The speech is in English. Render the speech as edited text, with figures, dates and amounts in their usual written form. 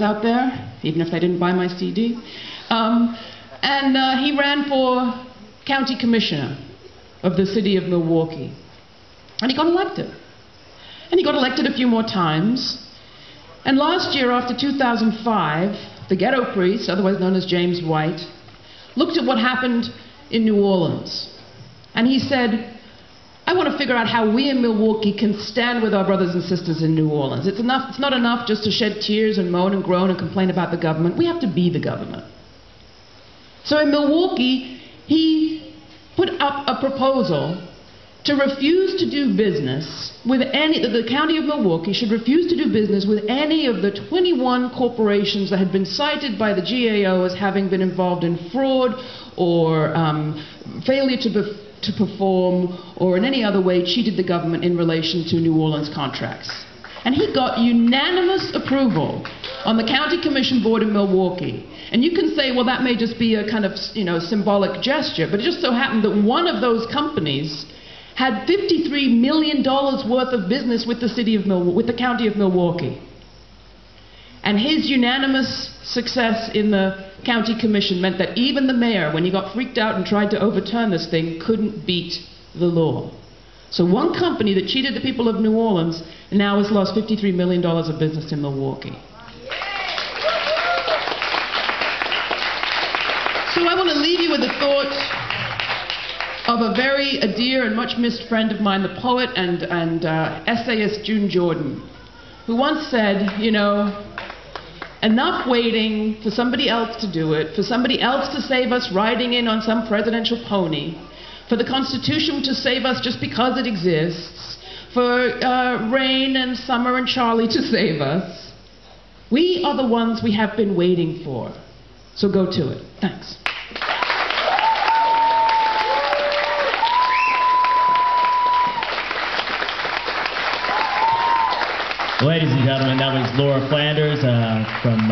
out there, even if they didn't buy my CD. He ran for county commissioner of the city of Milwaukee. And he got elected. And he got elected a few more times. And last year, after 2005, the ghetto priest, otherwise known as James White, looked at what happened in New Orleans. And he said, I want to figure out how we in Milwaukee can stand with our brothers and sisters in New Orleans. It's not enough just to shed tears and moan and groan and complain about the government. We have to be the government. So in Milwaukee, he put up a proposal to refuse to do business with the county of Milwaukee should refuse to do business with any of the 21 corporations that had been cited by the GAO as having been involved in fraud or failure to perform or in any other way cheated the government in relation to New Orleans contracts. And he got unanimous approval on the county commission board in Milwaukee. And you can say, well, that may just be a kind of, symbolic gesture, but it just so happened that one of those companies had $53 million worth of business with the county of Milwaukee. And his unanimous success in the county commission meant that even the mayor, when he got freaked out and tried to overturn this thing, couldn't beat the law. So one company that cheated the people of New Orleans now has lost $53 million of business in Milwaukee. So I want to leave you with the thought of a very dear and much missed friend of mine, the poet and essayist June Jordan, who once said, enough waiting for somebody else to do it, for somebody else to save us riding in on some presidential pony, for the Constitution to save us just because it exists, for rain and summer and Charlie to save us. We are the ones we have been waiting for. So go to it. Thanks. Ladies and gentlemen, that was Laura Flanders from